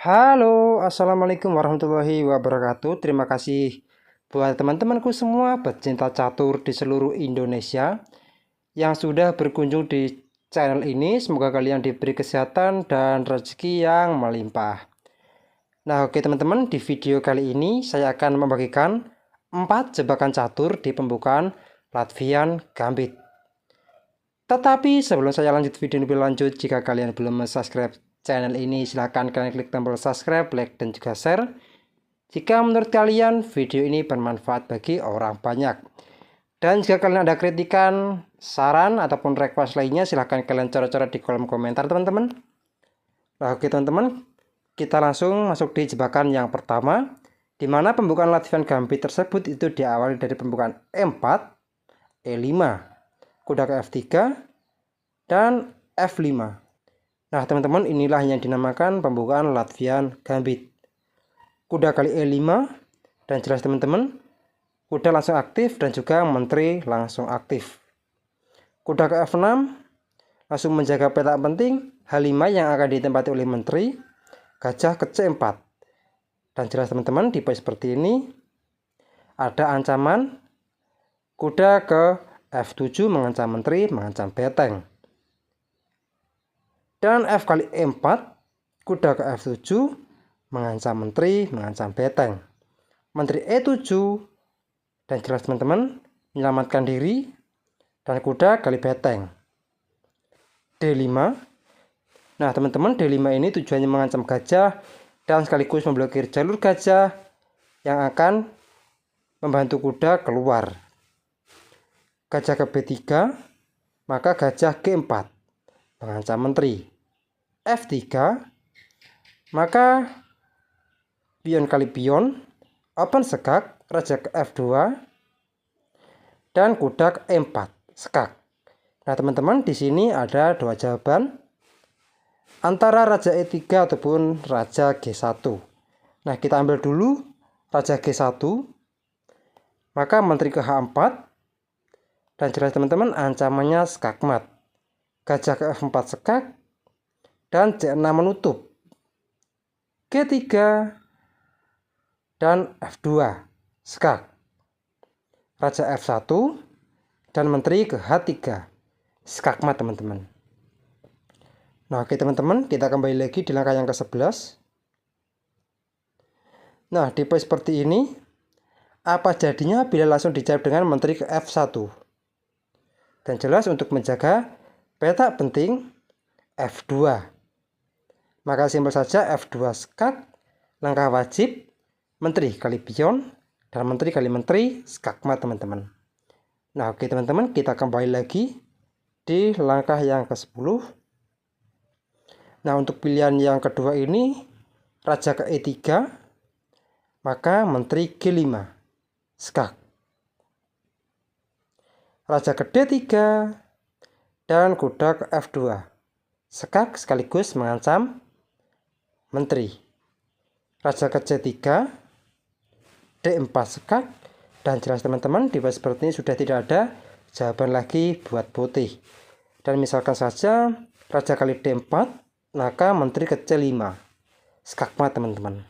Halo, assalamualaikum warahmatullahi wabarakatuh. Terima kasih buat teman-temanku semua pecinta catur di seluruh Indonesia yang sudah berkunjung di channel ini. Semoga kalian diberi kesehatan dan rezeki yang melimpah. Nah, oke teman-teman, di video kali ini saya akan membagikan 4 jebakan catur di pembukaan Latvian Gambit. Tetapi sebelum saya lanjut video lebih lanjut, jika kalian belum subscribe channel ini, silahkan kalian klik tombol subscribe, like, dan juga share. Jika menurut kalian video ini bermanfaat bagi orang banyak. Dan jika kalian ada kritikan, saran, ataupun request lainnya, silahkan kalian coret-coret di kolom komentar teman-teman. Nah, oke teman-teman, kita langsung masuk di jebakan yang pertama, di mana pembukaan Latvian Gambit tersebut itu diawali dari pembukaan E4, E5, kuda ke F3, dan F5. Nah teman-teman, inilah yang dinamakan pembukaan Latvian Gambit. Kuda kali E5, dan jelas teman-teman, kuda langsung aktif dan juga menteri langsung aktif. Kuda ke F6, langsung menjaga petak penting H5 yang akan ditempati oleh menteri. Gajah ke C4. Dan jelas teman-teman, tipe seperti ini ada ancaman kuda ke F7 mengancam menteri, mengancam beteng. Dan F kali E4, kuda ke F7 mengancam menteri, mengancam beteng. Menteri E7, dan jelas teman-teman, menyelamatkan diri, dan kuda kali beteng. D5. Nah teman-teman, D5 ini tujuannya mengancam gajah dan sekaligus memblokir jalur gajah yang akan membantu kuda keluar. Gajah ke B3, maka gajah G4 mengancam menteri. F3, maka pion kali pion, open sekak, raja ke F2, dan kuda ke E4 sekak. Nah teman-teman, di sini ada dua jawaban antara raja E3 ataupun raja G1. Nah kita ambil dulu raja G1, maka menteri ke H4, dan jelas teman-teman ancamannya skakmat. Gajah ke F4 sekak, dan C6 menutup. G3 dan F2 sekak. Raja F1 dan menteri ke H3 skakmat teman-teman. Nah oke teman-teman, kita kembali lagi di langkah yang ke-11. Nah tipe seperti ini, apa jadinya bila langsung dijawab dengan menteri ke F1? Dan jelas untuk menjaga petak penting F2, maka simpel saja F2 skak, langkah wajib menteri kali pion, dan menteri kali menteri skakmat teman-teman. Nah oke teman-teman, kita kembali lagi di langkah yang ke-10. Nah untuk pilihan yang kedua ini, raja ke E3, maka menteri G5 skak. Raja ke D3 dan kuda ke F2 sekak sekaligus mengancam menteri. Raja ke C3, D4 sekak, dan jelas teman-teman, tipe seperti ini sudah tidak ada jawaban lagi buat putih. Dan misalkan saja raja kali D4, maka menteri ke C5 skakmat teman-teman.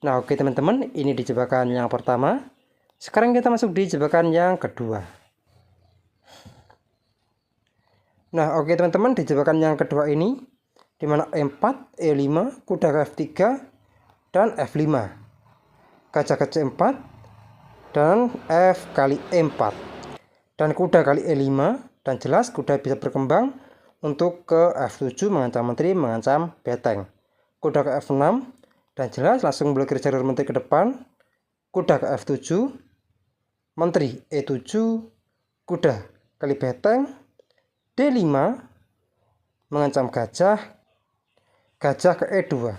Nah oke teman-teman, ini di jebakan yang pertama. Sekarang kita masuk di jebakan yang kedua. Nah oke teman-teman, di jebakan yang kedua ini, dimana E4, E5, kuda ke F3, dan F5, gajah ke C4, dan F kali E4, dan kuda kali E5, dan jelas kuda bisa berkembang untuk ke F7 mengancam menteri, mengancam beteng. Kuda ke F6, dan jelas langsung blokir jalur menteri ke depan. Kuda ke F7, menteri E7, kuda kali beteng. D5 mengancam gajah, gajah ke E2,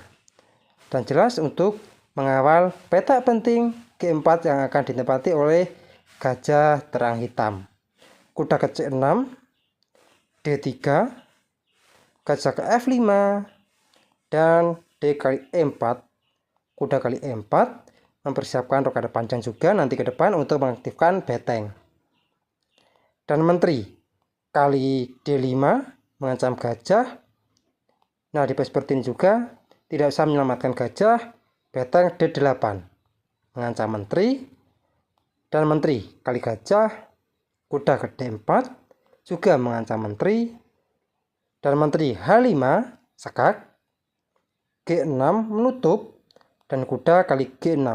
dan jelas untuk mengawal petak penting G4 yang akan ditempati oleh gajah terang hitam. Kuda ke C6, D3, gajah ke F5, dan D kali E4, kuda kali E4, mempersiapkan rokade panjang juga nanti ke depan untuk mengaktifkan beteng. Dan menteri kali D5 mengancam gajah. Nah di seperti ini juga tidak usah menyelamatkan gajah, beteng D8 mengancam menteri, dan menteri kali gajah, kuda ke D4 juga mengancam menteri, dan menteri H5 sekak, G6 menutup, dan kuda kali G6.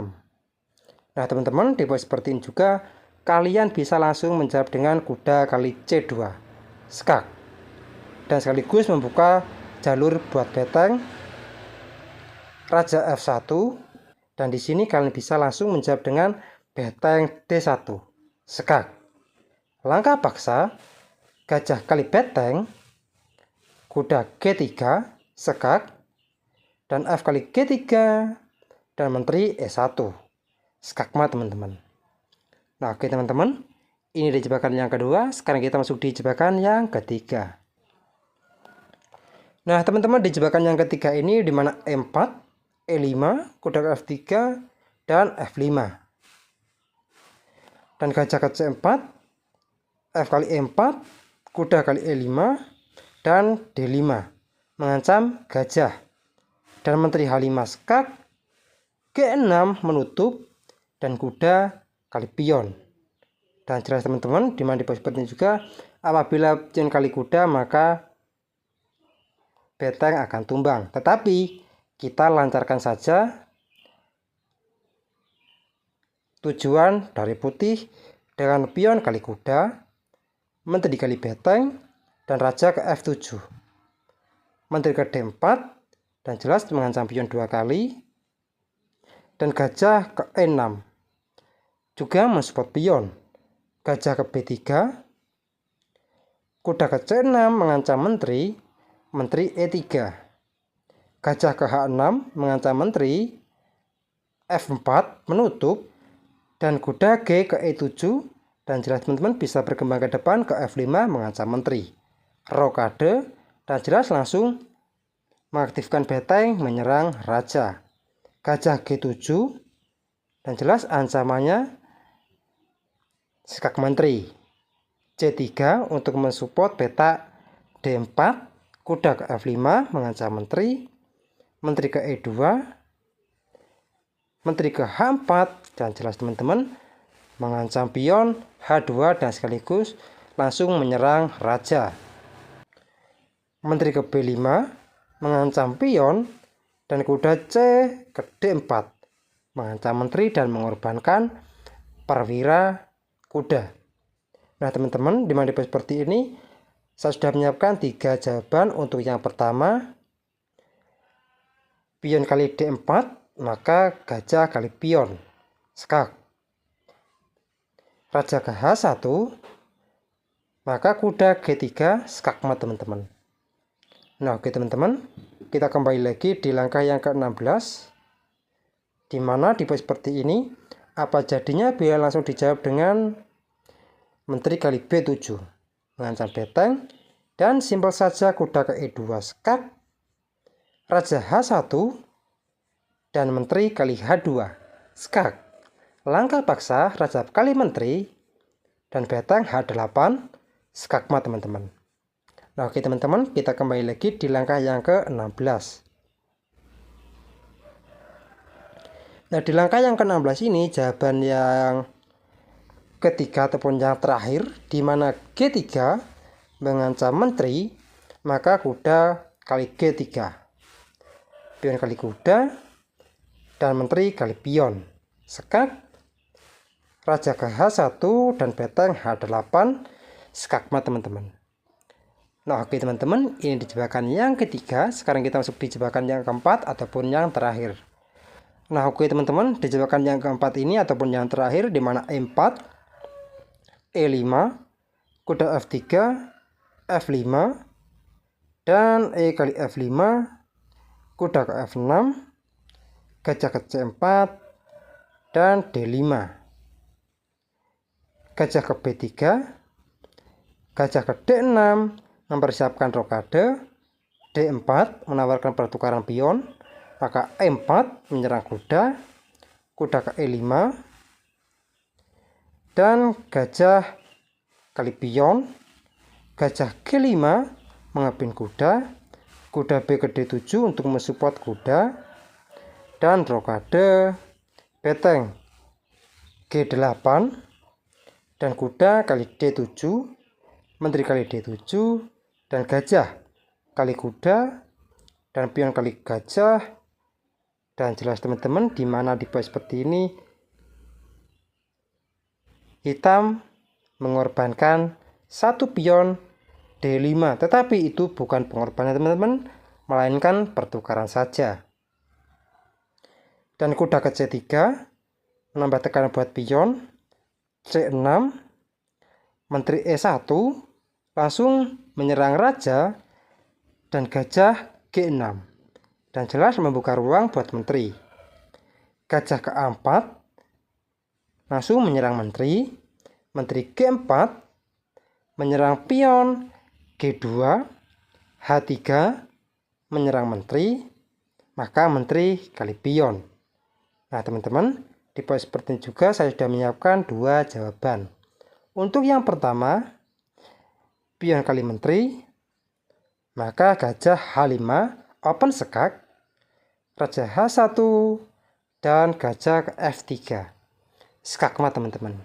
Nah teman-teman, di posisi seperti ini juga kalian bisa langsung menjawab dengan kuda kali C2 skak, dan sekaligus membuka jalur buat beteng raja F1, dan di sini kalian bisa langsung menjawab dengan beteng D1 skak. Langkah paksa gajah kali beteng, kuda G3 skak, dan F kali G3, dan menteri E1 skakmat teman-teman. Nah oke teman-teman, ini di jebakan yang kedua. Sekarang kita masuk di jebakan yang ketiga. Nah teman-teman, di jebakan yang ketiga ini dimana E4, E5, kuda ke F3, dan F5, dan gajah ke C4, F kali E4, kuda kali E5, dan D5 mengancam gajah, dan menteri H5 skak, G6 menutup, dan kuda kali pion. Dan jelas teman-teman, dimana di posisi seperti ini juga apabila pion kali kuda maka beteng akan tumbang, tetapi kita lancarkan saja tujuan dari putih dengan pion kali kuda, menteri kali beteng, dan raja ke F7, menteri ke D4, dan jelas mengancam pion 2 kali, dan gajah ke E6 juga mensupport pion, gajah ke B3, kuda ke C6 mengancam menteri, menteri E3, gajah ke H6 mengancam menteri, F4 menutup, dan kuda G ke E7, dan jelas teman-teman bisa berkembang ke depan ke F5 mengancam menteri, rokade, dan jelas langsung mengaktifkan beteng menyerang raja, gajah G7, dan jelas ancamannya skak menteri, C3 untuk mensupport peta D4, kuda ke F5 mengancam menteri, menteri ke E2, menteri ke H4, dan jelas teman-teman mengancam pion H2 dan sekaligus langsung menyerang raja, menteri ke B5 mengancam pion, dan kuda C ke D4 mengancam menteri dan mengorbankan perwira kuda. Nah teman-teman, di mana seperti ini saya sudah menyiapkan 3 jawaban. Untuk yang pertama, pion kali D4 maka gajah kali pion skak, raja ke H1 maka kuda G3 skakmat teman-teman. Nah oke teman-teman, kita kembali lagi di langkah yang ke-16, di mana di posisi seperti ini apa jadinya bila langsung dijawab dengan menteri kali B7 mengancam beteng, dan simpel saja kuda ke E2 skak, raja H1, dan menteri kali H2 skak. Langkah paksa raja kali menteri, dan beteng H8 skakmat teman-teman. Nah oke teman-teman, kita kembali lagi di langkah yang ke-16. Nah di langkah yang ke-16 ini jawaban yang ketiga ataupun yang terakhir, di mana G3 mengancam menteri, maka kuda kali G3, pion kali kuda, dan menteri kali pion skak, raja ke H1, dan beteng H8 skakmat teman-teman. Nah oke teman-teman, ini di jebakan yang ketiga. Sekarang kita masuk di jebakan yang keempat ataupun yang terakhir. Nah oke teman-teman, di jebakan yang keempat ini ataupun yang terakhir, di mana E4, E5, kuda F3, F5, dan E kali F5, kuda ke F6, gajah ke C4, dan D5, gajah ke B3, gajah ke D6 mempersiapkan rokade, D4 menawarkan pertukaran pion, maka E4 menyerang kuda, kuda ke E5, dan gajah kali pion, gajah G5 mengepin kuda, kuda B ke D7 untuk mensupport kuda, dan rokade, beteng G8, dan kuda kali D7, menteri kali D7, dan gajah kali kuda, dan pion kali gajah. Dan jelas teman-teman, dimana di poin seperti ini hitam mengorbankan satu pion D5, tetapi itu bukan pengorbanan teman-teman, melainkan pertukaran saja. Dan kuda ke C3 menambah tekanan buat pion, C6, menteri E1 langsung menyerang raja dan gajah G6, dan jelas membuka ruang buat menteri. Gajah ke-4 langsung menyerang menteri, menteri G4 menyerang pion G2, H3 menyerang menteri, maka menteri kali pion. Nah teman-teman, di poin seperti ini juga saya sudah menyiapkan dua jawaban. Untuk yang pertama, pion kali menteri, maka gajah H5 open skak, raja H1, dan gajah ke F3 skakmat teman-teman.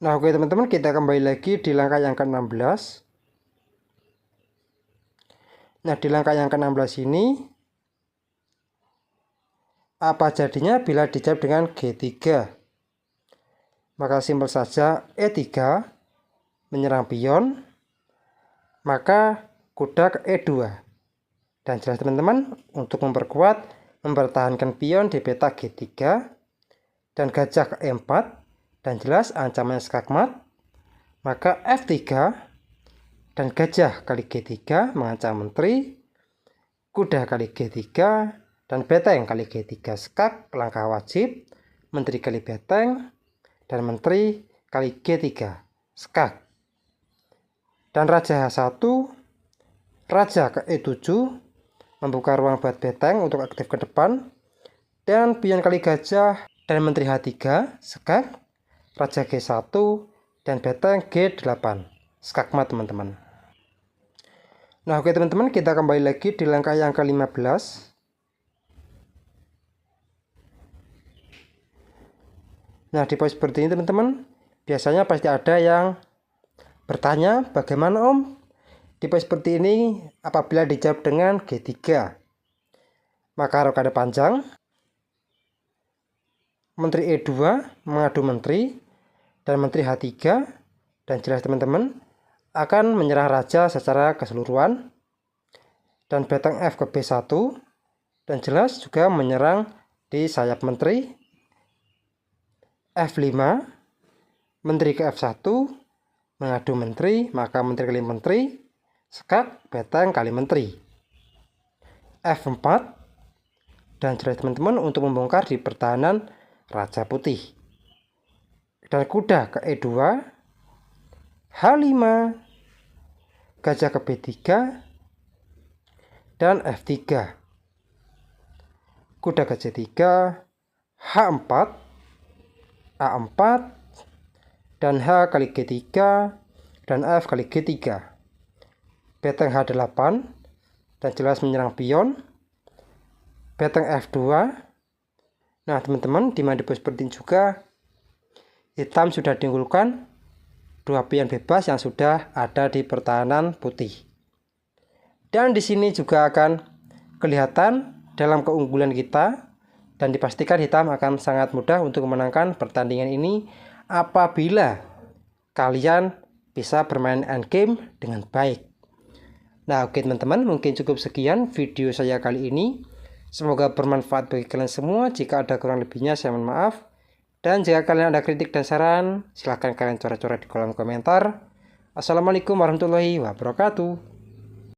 Nah oke teman-teman, kita kembali lagi di langkah yang ke-16. Nah di langkah yang ke-16 ini, apa jadinya bila dijawab dengan G3? Maka simpel saja, E3 menyerang pion, maka kuda ke E2. Dan jelas teman-teman, untuk memperkuat, mempertahankan pion di peta G3 dan gajah ke E4, dan jelas ancaman skakmat, maka F3 dan gajah kali G3 mengancam menteri, kuda kali G3 dan beteng kali G3 skak, langkah wajib, menteri kali beteng, dan menteri kali G3 skak. Dan raja H1, raja ke E7 membuka ruang buat beteng untuk aktif ke depan, dan pion kali gajah dan menteri H3 skak, raja G1 dan beteng G8 skakmat teman-teman. Nah oke teman-teman, kita kembali lagi di langkah yang ke-15. Nah di poin seperti ini teman-teman, biasanya pasti ada yang bertanya, bagaimana Om? Di poin seperti ini apabila dijawab dengan G3, maka rokade panjang, menteri E2 mengadu menteri, dan menteri H3, dan jelas teman-teman akan menyerang raja secara keseluruhan, dan beteng F ke B1, dan jelas juga menyerang di sayap menteri. F5 menteri ke F1 mengadu menteri, maka menteri kali menteri skak, beteng kali menteri. F4, dan jelas teman-teman untuk membongkar di pertahanan raja putih. Dan kuda ke E2, H5, gajah ke B3, dan F3, kuda ke C3, H4, A4, dan H kali G3, dan F kali G3, beteng H8, dan jelas menyerang pion, beteng F2. Nah teman-teman, di mana seperti ini juga hitam sudah diunggulkan dua pion bebas yang sudah ada di pertahanan putih. Dan di sini juga akan kelihatan dalam keunggulan kita, dan dipastikan hitam akan sangat mudah untuk memenangkan pertandingan ini apabila kalian bisa bermain endgame dengan baik. Nah oke teman-teman, mungkin cukup sekian video saya kali ini. Semoga bermanfaat bagi kalian semua. Jika ada kurang lebihnya saya mohon maaf. Dan jika kalian ada kritik dan saran, silahkan kalian coret-coret di kolom komentar. Assalamualaikum warahmatullahi wabarakatuh.